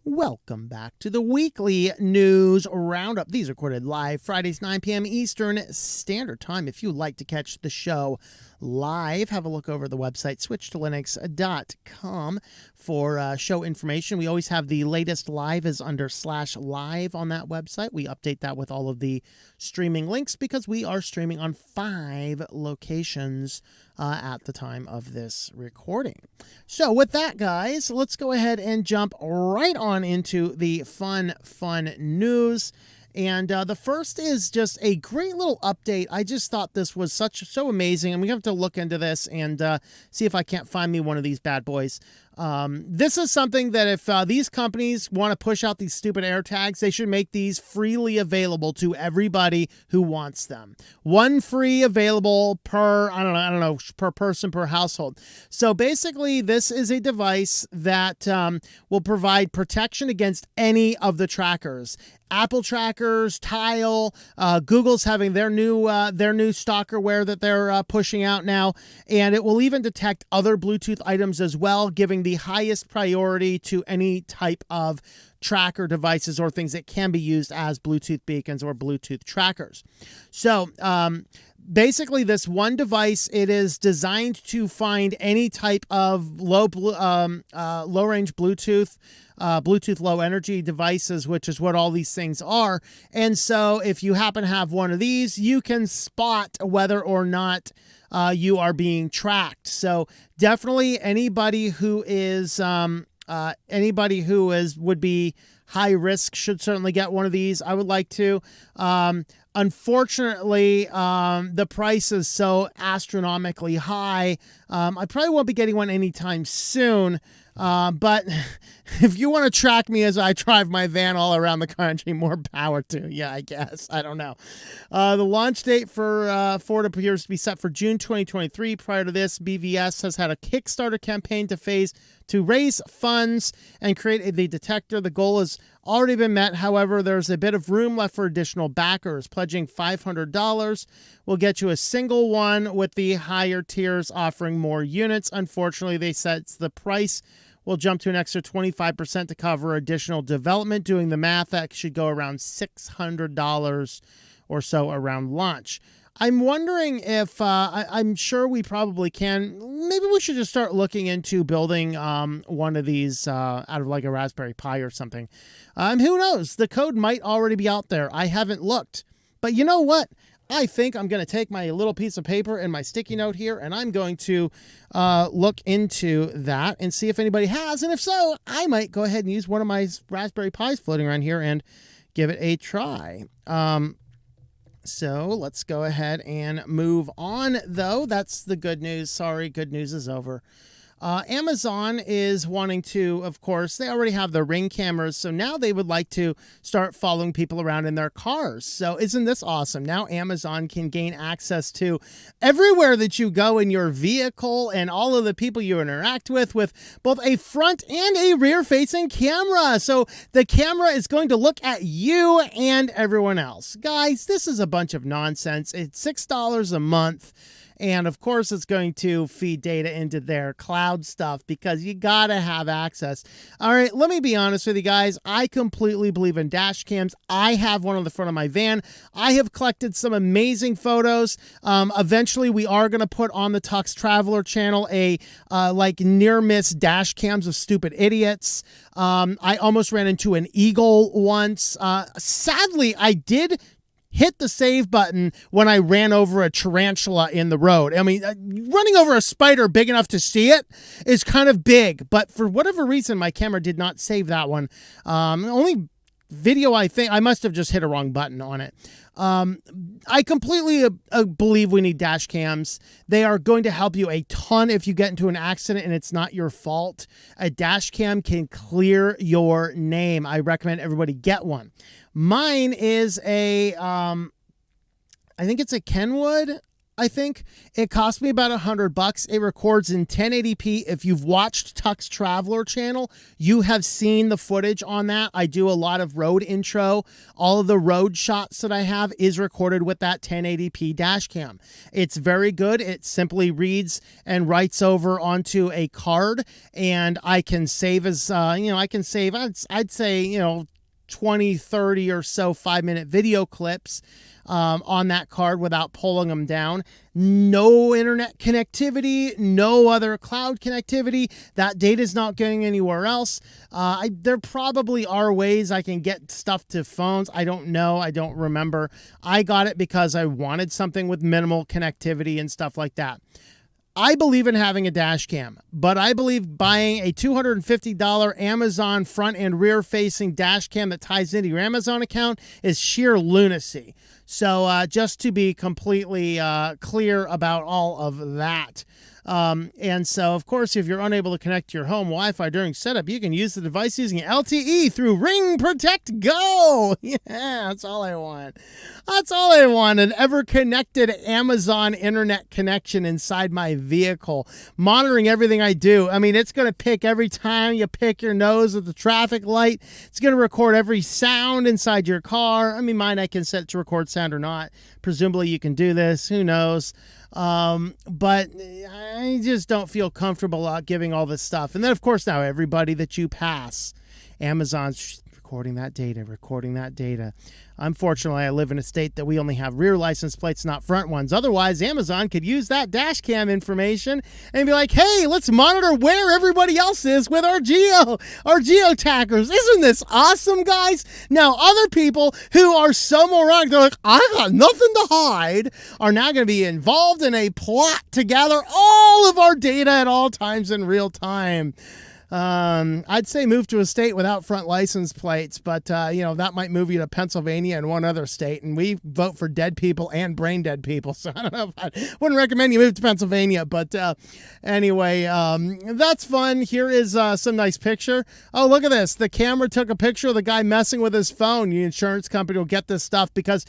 Welcome back to the weekly news roundup. These are recorded live Fridays, 9 p.m. Eastern Standard Time. If you'd like to catch the show live, have a look over the website, switchedtolinux.com, for show information. We always have the latest live is under /live on that website. We update that with all of the streaming links because we are streaming on 5 locations at the time of this recording. So with that, guys, let's go ahead and jump right on into the fun news. And the first is just a great little update. I just thought this was so amazing, and we have to look into this and see if I can't find me one of these bad boys. This is something that if these companies want to push out these stupid AirTags, they should make these freely available to everybody who wants them. One free available per, I don't know, per person, per household. So basically, this is a device that will provide protection against any of the trackers. Apple trackers, Tile, Google's having their new stalkerware that they're pushing out now, and it will even detect other Bluetooth items as well, giving the highest priority to any type of tracker devices or things that can be used as Bluetooth beacons or Bluetooth trackers. So basically, this one device, it is designed to find any type of low-range Bluetooth, Bluetooth low energy devices, which is what all these things are. And so if you happen to have one of these, you can spot whether or not you are being tracked. So definitely anybody who would be high risk should certainly get one of these. I would like to. Unfortunately, the price is so astronomically high. I probably won't be getting one anytime soon. But if you want to track me as I drive my van all around the country, more power to you, I guess. I don't know. The launch date for it appears to be set for June 2023. Prior to this, BVS has had a Kickstarter campaign to raise funds and create the detector. The goal has already been met. However, there's a bit of room left for additional backers. Pledging $500 will get you a single one, with the higher tiers offering more units. Unfortunately, they said the price will jump to an extra 25% to cover additional development. Doing the math, that should go around $600 or so around launch. I'm wondering if, I'm sure we probably can, maybe we should just start looking into building one of these out of like a Raspberry Pi or something. Who knows? The code might already be out there. I haven't looked. But you know what? I think I'm going to take my little piece of paper and my sticky note here, and I'm going to look into that and see if anybody has. And if so, I might go ahead and use one of my Raspberry Pis floating around here and give it a try. So let's go ahead and move on, though. That's the good news. Sorry, good news is over. Amazon is wanting to, of course, they already have their Ring cameras, so now they would like to start following people around in their cars. So isn't this awesome? Now Amazon can gain access to everywhere that you go in your vehicle and all of the people you interact with both a front and a rear-facing camera. So the camera is going to look at you and everyone else. Guys, this is a bunch of nonsense. It's $6 a month. And of course, it's going to feed data into their cloud stuff because you got to have access. All right, let me be honest with you guys. I completely believe in dash cams. I have one on the front of my van. I have collected some amazing photos. Eventually, we are going to put on the Tux Traveler channel a like near miss dash cams of stupid idiots. I almost ran into an eagle once. Sadly, I did hit the save button when I ran over a tarantula in the road. I mean, running over a spider big enough to see it is kind of big, but for whatever reason, my camera did not save that one. Only video, I think, I must have just hit a wrong button on it. I completely believe we need dash cams. They are going to help you a ton if you get into an accident and it's not your fault. A dash cam can clear your name. I recommend everybody get one. Mine is a, I think it's a Kenwood. I think. It cost me about $100. It records in 1080p. If you've watched Tux Traveler channel, you have seen the footage on that. I do a lot of road intro. All of the road shots that I have is recorded with that 1080p dash cam. It's very good. It simply reads and writes over onto a card, and I can save as, I can save, I'd say, 20, 30 or so 5-minute video clips on that card without pulling them down. No internet connectivity, no other cloud connectivity. That data is not going anywhere else. There probably are ways I can get stuff to phones. I don't know. I don't remember. I got it because I wanted something with minimal connectivity and stuff like that. I believe in having a dash cam, but I believe buying a $250 Amazon front and rear facing dash cam that ties into your Amazon account is sheer lunacy. So just to be completely clear about all of that. And so, of course, if you're unable to connect to your home Wi-Fi during setup, you can use the device using LTE through Ring Protect Go. Yeah, that's all I want. That's all I want. An ever-connected Amazon internet connection inside my vehicle, monitoring everything I do. I mean, it's going to pick every time you pick your nose at the traffic light. It's going to record every sound inside your car. I mean, mine I can set to record sound or not. Presumably you can do this. Who knows? But I just don't feel comfortable giving all this stuff. And then, of course, now everybody that you pass, Amazon's recording that data. Unfortunately, I live in a state that we only have rear license plates, not front ones. Otherwise, Amazon could use that dash cam information and be like, hey, let's monitor where everybody else is with our geo-taggers. Isn't this awesome, guys? Now, other people who are so moronic, they're like, I got nothing to hide, are now going to be involved in a plot to gather all of our data at all times in real time. I'd say move to a state without front license plates, but that might move you to Pennsylvania and one other state, and we vote for dead people and brain dead people, so I don't know if I wouldn't recommend you move to Pennsylvania, but anyway, that's fun. Here is some nice picture. Oh, look at this. The camera took a picture of the guy messing with his phone. The insurance company will get this stuff because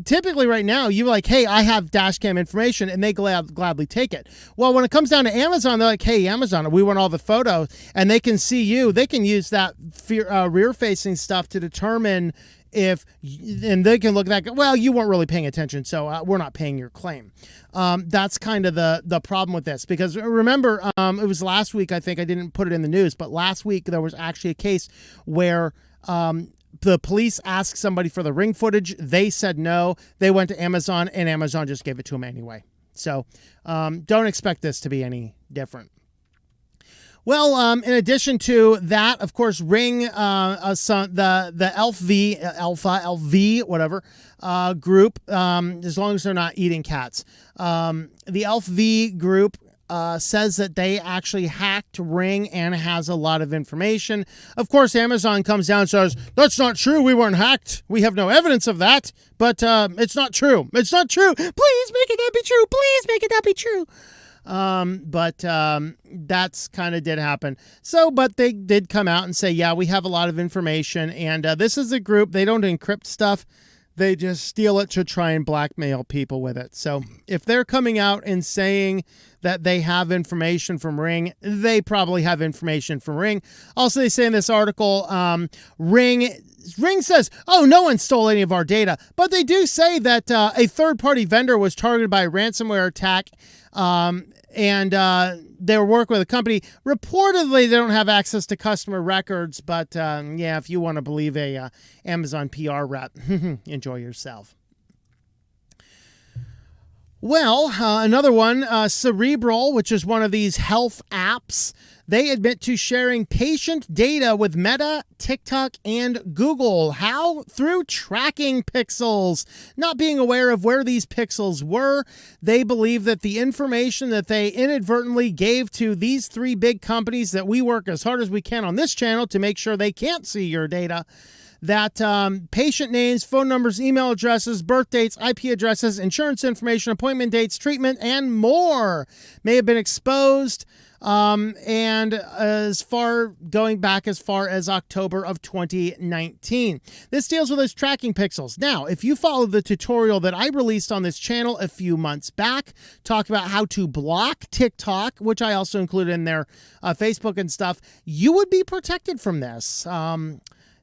typically right now you're like, hey, I have dash cam information, and they gladly take it. Well, when it comes down to Amazon, they're like, hey, Amazon, we want all the photos. And they can see you. They can use that rear-facing stuff to determine if, and they can look at that, well, you weren't really paying attention, so we're not paying your claim. That's kind of the problem with this. Because remember, it was last week, I think, I didn't put it in the news, but last week there was actually a case where the police asked somebody for the Ring footage. They said no. They went to Amazon, and Amazon just gave it to them anyway. So don't expect this to be any different. Well, in addition to that, of course, Ring, the LV, whatever, group, as long as they're not eating cats. The LV group says that they actually hacked Ring and has a lot of information. Of course, Amazon comes down and says, that's not true. We weren't hacked. We have no evidence of that. But it's not true. It's not true. Please make it not be true. Please make it not be true. But that's kind of did happen. So, but they did come out and say, yeah, we have a lot of information. And this is a group. They don't encrypt stuff. They just steal it to try and blackmail people with it. So if they're coming out and saying that they have information from Ring, they probably have information from Ring. Also, they say in this article, Ring says, oh, no one stole any of our data. But they do say that a third-party vendor was targeted by a ransomware attack, and they were working with a company. Reportedly, they don't have access to customer records, but yeah, if you want to believe a Amazon PR rep, enjoy yourself. Well, another one, Cerebral, which is one of these health apps. They admit to sharing patient data with Meta, TikTok, and Google. How? Through tracking pixels. Not being aware of where these pixels were, they believe that the information that they inadvertently gave to these three big companies that we work as hard as we can on this channel to make sure they can't see your data, that patient names, phone numbers, email addresses, birth dates, IP addresses, insurance information, appointment dates, treatment, and more may have been exposed. And going back as far as October of 2019. This deals with those tracking pixels. Now, if you follow the tutorial that I released on this channel a few months back, talk about how to block TikTok, which I also included in their Facebook and stuff, you would be protected from this.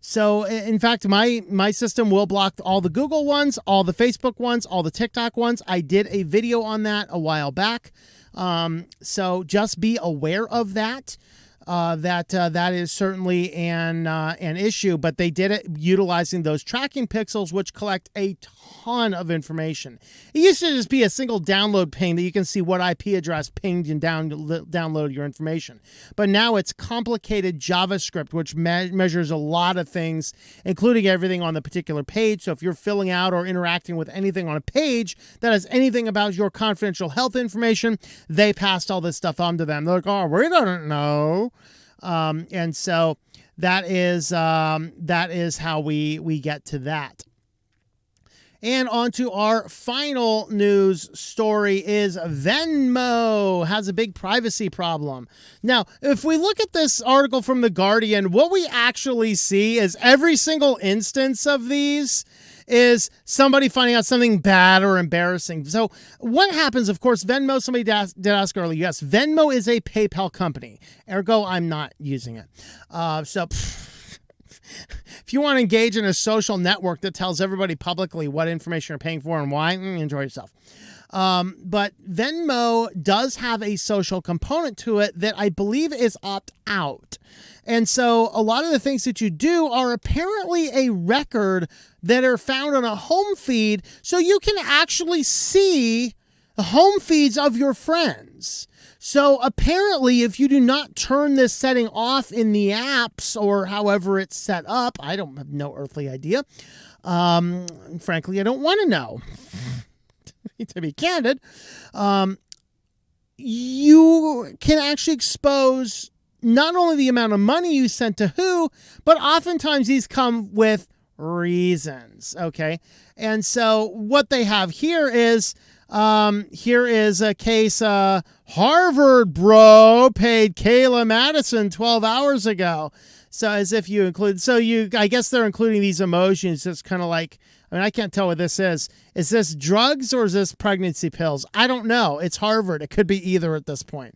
So, in fact, my system will block all the Google ones, all the Facebook ones, all the TikTok ones. I did a video on that a while back. So just be aware of that. That is certainly an issue, but they did it utilizing those tracking pixels, which collect a ton of information. It used to just be a single download ping that you can see what IP address pinged and download your information. But now it's complicated JavaScript, which measures a lot of things, including everything on the particular page. So if you're filling out or interacting with anything on a page that has anything about your confidential health information, they passed all this stuff on to them. They're like, oh, we don't know. And so that is how we get to that. And on to our final news story is Venmo has a big privacy problem. Now, if we look at this article from The Guardian, what we actually see is every single instance of these is somebody finding out something bad or embarrassing. So what happens, of course, Venmo, somebody did ask earlier, yes, Venmo is a PayPal company. Ergo, I'm not using it. If you want to engage in a social network that tells everybody publicly what information you're paying for and why, enjoy yourself. But Venmo does have a social component to it that I believe is opt-out. And so a lot of the things that you do are apparently a record that are found on a home feed, so you can actually see the home feeds of your friends. So apparently, if you do not turn this setting off in the apps or however it's set up, I don't have no earthly idea. Frankly, I don't want to know. To be candid, you can actually expose not only the amount of money you sent to who, but oftentimes these come with reasons. Okay. And so what they have here is a case, Harvard bro paid Kayla Madison 12 hours ago. So as if you include, I guess they're including these emojis. It's kind of like, I can't tell what this is. Is this drugs or is this pregnancy pills? I don't know. It's Harvard. It could be either at this point.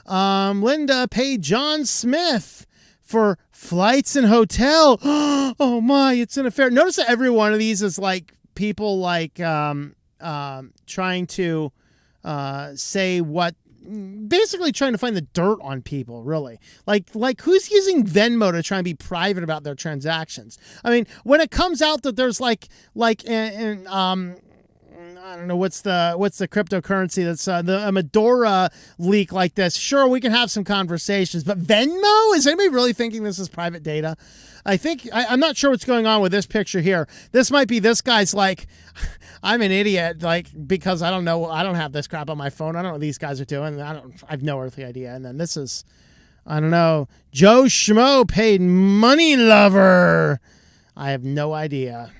Linda paid John Smith for flights and hotel. Oh my, it's an affair. Notice that every one of these is like people like trying to say what, basically trying to find the dirt on people, really. Like who's using Venmo to try and be private about their transactions? I mean, when it comes out that there's I don't know what's the cryptocurrency that's the Medora leak like this. Sure, we can have some conversations, but Venmo? Is anybody really thinking this is private data? I'm not sure what's going on with this picture here. This might be this guy's like, I'm an idiot, like, because I don't know, I don't have this crap on my phone. I don't know what these guys are doing. I have no earthly idea. And then this is, I don't know, Joe Schmo paid money lover. I have no idea.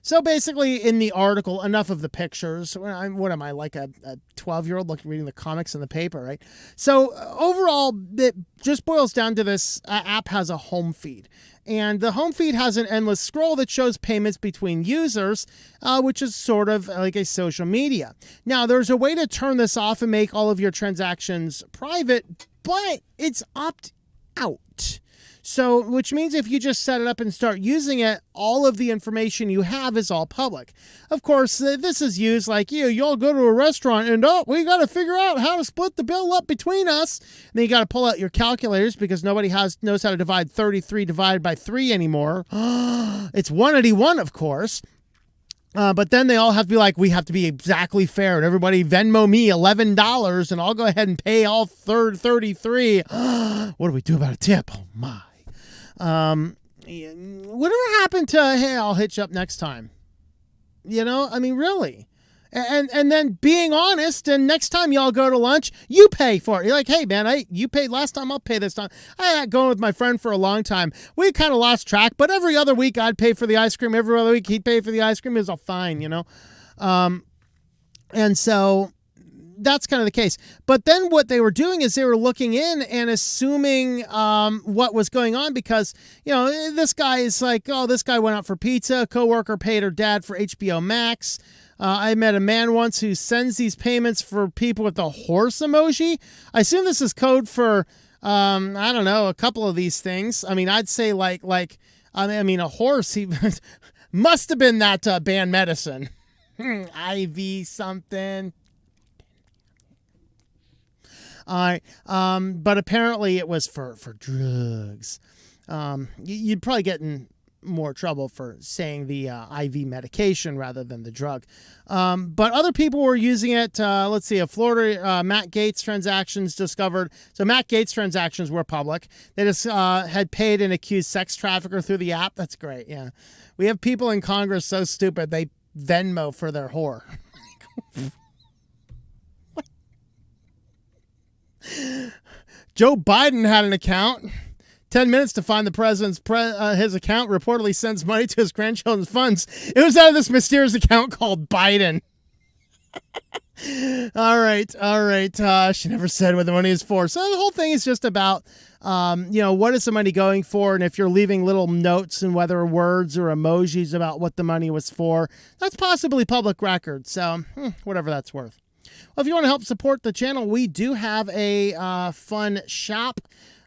So basically, in the article, enough of the pictures. What am I, like a 12-year-old reading the comics in the paper, right? So overall, it just boils down to this app has a home feed. And the home feed has an endless scroll that shows payments between users, which is sort of like a social media. Now, there's a way to turn this off and make all of your transactions private, but it's opt-out. So, which means if you just set it up and start using it, all of the information you have is all public. Of course, this is used like, you'll go to a restaurant and, we got to figure out how to split the bill up between us. And then you got to pull out your calculators because nobody knows how to divide 33 divided by 3 anymore. It's 181, of course. But then they all have to be like, we have to be exactly fair. And everybody Venmo me $11 and I'll go ahead and pay all 33. What do we do about a tip? Oh, my. Whatever happened to, hey, I'll hit you up next time? Really? and then being honest, and next time y'all go to lunch, you pay for it. You're like, hey man, you paid last time, I'll pay this time. I had going with my friend for a long time. We kind of lost track, but every other week I'd pay for the ice cream. Every other week he'd pay for the ice cream. It was all fine, you know? And so that's kind of the case. But then what they were doing is they were looking in and assuming what was going on, because, you know, this guy is like, oh, this guy went out for pizza. A coworker paid her dad for HBO Max. I met a man once who sends these payments for people with a horse emoji. I assume this is code for, I don't know, a couple of these things. I mean, I'd say like a horse. He must have been that band Medicine. IV something. All right. But apparently it was for drugs. You'd probably get in more trouble for saying the IV medication rather than the drug. But other people were using it. Let's see, a Florida Matt Gaetz transactions discovered. So Matt Gaetz transactions were public. They just had paid an accused sex trafficker through the app. That's great. Yeah. We have people in Congress so stupid they Venmo for their whore. Joe Biden had an account. 10 minutes to find the president's his account. Reportedly sends money to his grandchildren's funds. It was out of this mysterious account called Biden. All right. She never said what the money is for. So the whole thing is just about, what is the money going for? And if you're leaving little notes and whether words or emojis about what the money was for, that's possibly public record. So whatever that's worth. Well, if you want to help support the channel, we do have a fun shop.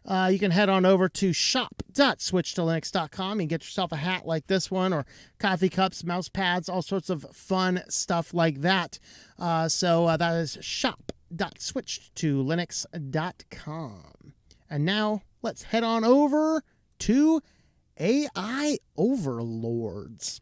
You can head on over to shop.switchedtolinux.com and get yourself a hat like this one, or coffee cups, mouse pads, all sorts of fun stuff like that. So that is shop.switchedtolinux.com. And now let's head on over to AI overlords.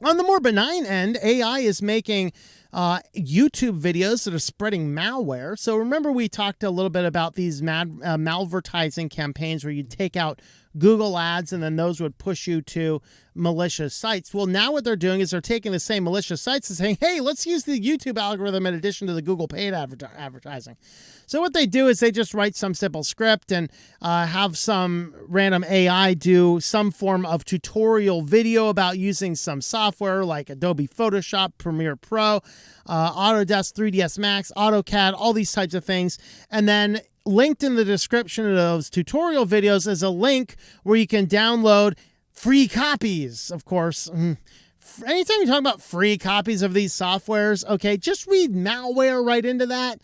On the more benign end, AI is making YouTube videos that are spreading malware. So remember we talked a little bit about these malvertising campaigns where you take out Google ads and then those would push you to malicious sites. Well, now what they're doing is they're taking the same malicious sites and saying, hey, let's use the YouTube algorithm in addition to the Google paid advertising. So what they do is they just write some simple script and have some random AI do some form of tutorial video about using some software like Adobe Photoshop, Premiere Pro, Autodesk 3ds Max, AutoCAD, all these types of things. And then linked in the description of those tutorial videos is a link where you can download free copies. Of course, anytime you talk about free copies of these softwares, okay, just read malware right into that.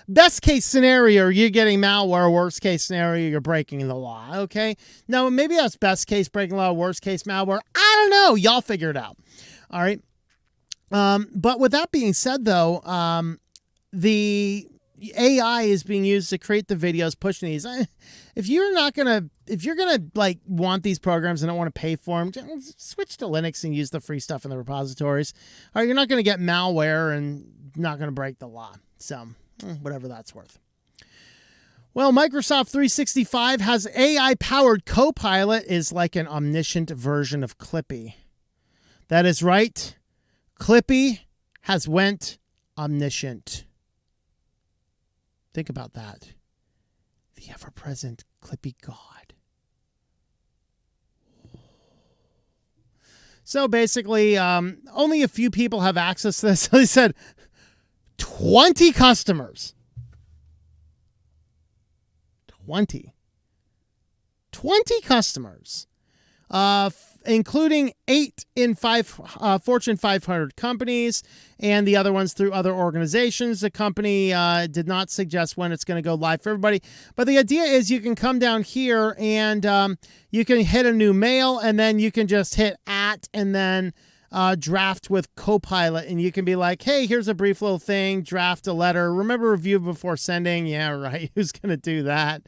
Best case scenario, you're getting malware. Worst case scenario, you're breaking the law, okay? Now, maybe that's best case breaking law, worst case malware. I don't know. Y'all figure it out. All right. But with that being said, though, the AI is being used to create the videos, pushing these. If you're gonna like want these programs and don't want to pay for them, switch to Linux and use the free stuff in the repositories. Or you're not going to get malware and not going to break the law. So whatever that's worth. Well, Microsoft 365 has AI-powered Copilot is like an omniscient version of Clippy. That is right. Clippy has went omniscient. Think about that. The ever-present Clippy God. So basically, only a few people have access to this. So they said 20 customers. 20 customers. Including 8 in 5 Fortune 500 companies and the other ones through other organizations. The company did not suggest when it's going to go live for everybody. But the idea is you can come down here and you can hit a new mail and then you can just hit @ and then draft with Copilot. And you can be like, hey, here's a brief little thing, draft a letter. Remember, review before sending. Yeah, right. Who's going to do that?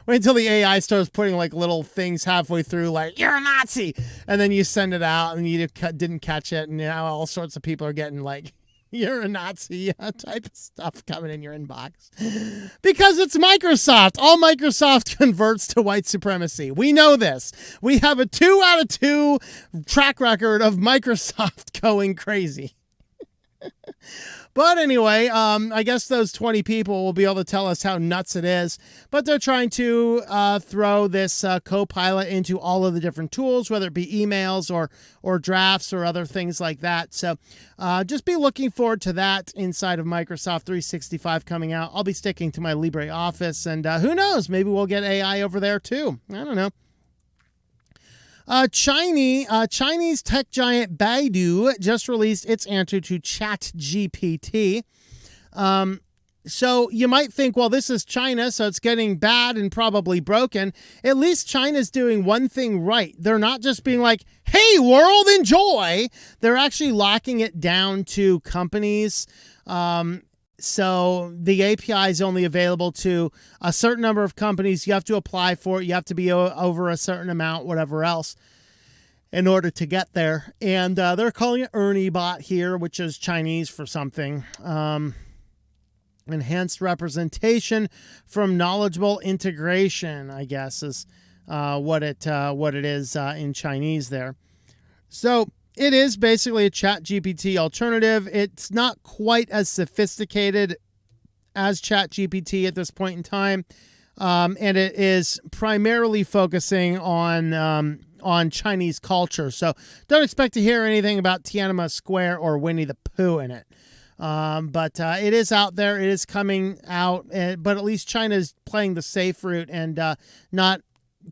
Wait until the AI starts putting like little things halfway through, like, you're a Nazi. And then you send it out and you didn't catch it. And now all sorts of people are getting like, you're a Nazi type of stuff coming in your inbox. Because it's Microsoft. All Microsoft converts to white supremacy. We know this. We have a 2 out of 2 track record of Microsoft going crazy. But anyway, I guess those 20 people will be able to tell us how nuts it is. But they're trying to throw this Copilot into all of the different tools, whether it be emails or drafts or other things like that. So just be looking forward to that inside of Microsoft 365 coming out. I'll be sticking to my LibreOffice, and who knows, maybe we'll get AI over there too. I don't know. Chinese tech giant Baidu just released its answer to ChatGPT. So you might think, well, this is China, so it's getting bad and probably broken. At least China's doing one thing right. They're not just being like, hey, world, enjoy. They're actually locking it down to companies. So the API is only available to a certain number of companies. You have to apply for it. You have to be over a certain amount, whatever else, in order to get there. And they're calling it Ernie Bot here, which is Chinese for something. Enhanced representation from knowledgeable integration, I guess, is what it is in Chinese there. So it is basically a ChatGPT alternative. It's not quite as sophisticated as ChatGPT at this point in time, and it is primarily focusing on Chinese culture. So don't expect to hear anything about Tiananmen Square or Winnie the Pooh in it. But it is out there. It is coming out, but at least China is playing the safe route and not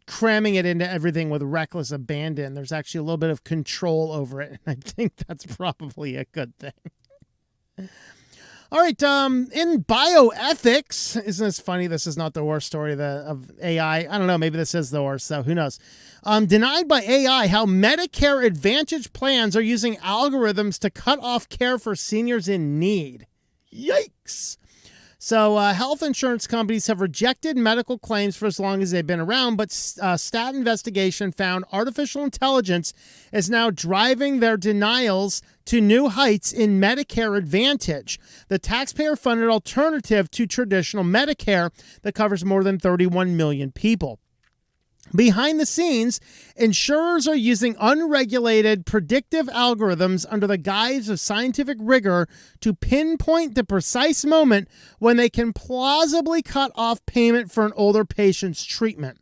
cramming it into everything with reckless abandon. There's actually a little bit of control over it, and I think that's probably a good thing. All right, in bioethics, isn't this funny? This is not the worst story of AI. I don't know, maybe this is the worst, so who knows. Denied by AI how Medicare Advantage plans are using algorithms to cut off care for seniors in need. Yikes. So health insurance companies have rejected medical claims for as long as they've been around, but stat investigation found artificial intelligence is now driving their denials to new heights in Medicare Advantage, the taxpayer-funded alternative to traditional Medicare that covers more than 31 million people. Behind the scenes, insurers are using unregulated predictive algorithms under the guise of scientific rigor to pinpoint the precise moment when they can plausibly cut off payment for an older patient's treatment.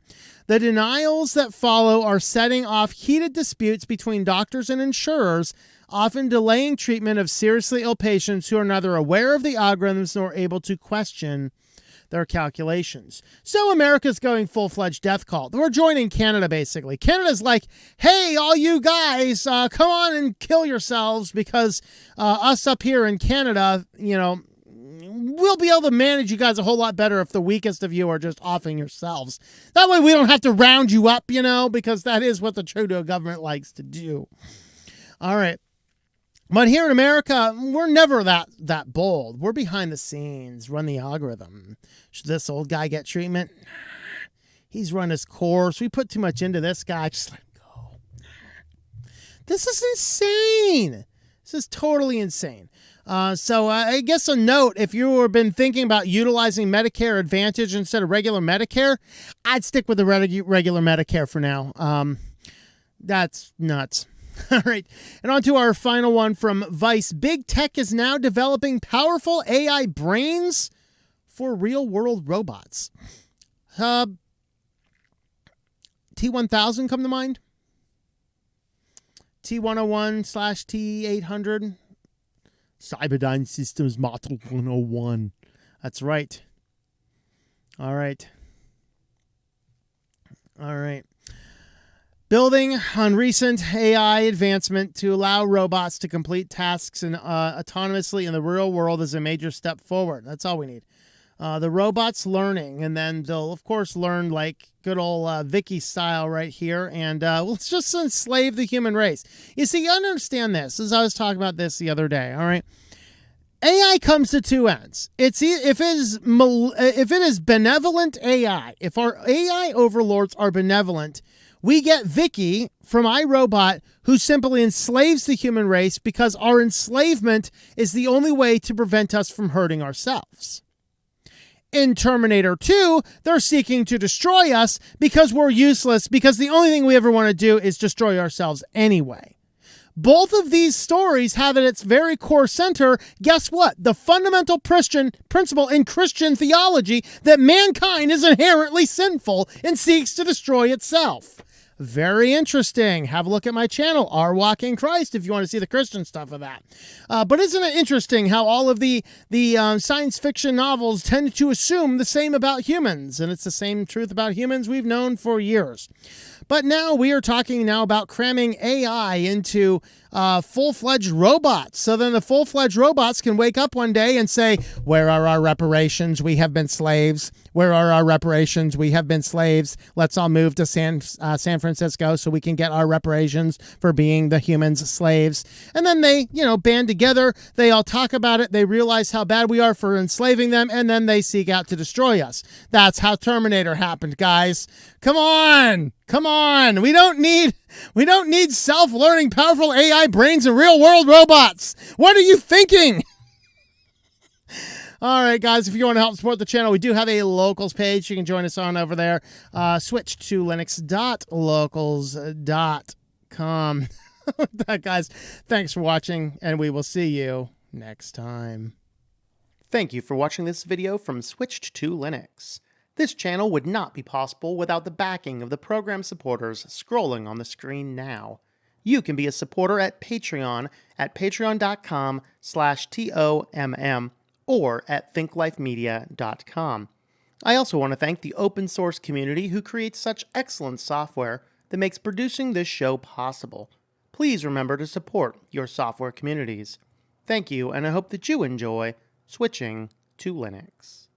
The denials that follow are setting off heated disputes between doctors and insurers, often delaying treatment of seriously ill patients who are neither aware of the algorithms nor able to question their calculations. So America's going full-fledged death cult. We're joining Canada, basically. Canada's like, hey, all you guys, come on and kill yourselves because us up here in Canada, we'll be able to manage you guys a whole lot better if the weakest of you are just offing yourselves. That way we don't have to round you up, because that is what the Trudeau government likes to do. All right. But here in America, we're never that bold. We're behind the scenes, run the algorithm. Should this old guy get treatment? He's run his course. We put too much into this guy. Just let him go. This is insane. This is totally insane. So I guess a note, if you have been thinking about utilizing Medicare Advantage instead of regular Medicare, I'd stick with the regular Medicare for now. That's nuts. All right. And on to our final one from Vice. Big tech is now developing powerful AI brains for real-world robots. T1000 come to mind? T101/T800? Cyberdyne Systems Model 101. That's right. All right. All right. Building on recent AI advancement to allow robots to complete tasks autonomously in the real world is a major step forward. That's all we need. The robot's learning, and then they'll, of course, learn like good old Vicky style right here, and let's just enslave the human race. You see, you understand this, as I was talking about this the other day, all right? AI comes to two ends. If it is benevolent AI, if our AI overlords are benevolent, we get Vicky from iRobot, who simply enslaves the human race because our enslavement is the only way to prevent us from hurting ourselves. In Terminator 2, they're seeking to destroy us because we're useless, because the only thing we ever want to do is destroy ourselves anyway. Both of these stories have at its very core center, guess what? The fundamental principle in Christian theology that mankind is inherently sinful and seeks to destroy itself. Very interesting. Have a look at my channel, Our Walk in Christ, if you want to see the Christian stuff of that. But isn't it interesting how all of the science fiction novels tend to assume the same about humans? And it's the same truth about humans we've known for years. But now we are talking now about cramming AI into full-fledged robots. So then the full-fledged robots can wake up one day and say, where are our reparations? We have been slaves. Where are our reparations? We have been slaves. Let's all move to San Francisco so we can get our reparations for being the humans' slaves. And then they, band together. They all talk about it. They realize how bad we are for enslaving them. And then they seek out to destroy us. That's how Terminator happened, guys. Come on. Come on. We don't need self-learning, powerful AI brains and real-world robots. What are you thinking? All right, guys, if you want to help support the channel, we do have a locals page. You can join us on over there. switchedtolinux.locals.com. Guys, thanks for watching, and we will see you next time. Thank you for watching this video from Switched to Linux. This channel would not be possible without the backing of the program supporters scrolling on the screen now. You can be a supporter at Patreon at patreon.com/TOMM or at thinklifemedia.com. I also want to thank the open source community who creates such excellent software that makes producing this show possible. Please remember to support your software communities. Thank you, and I hope that you enjoy switching to Linux.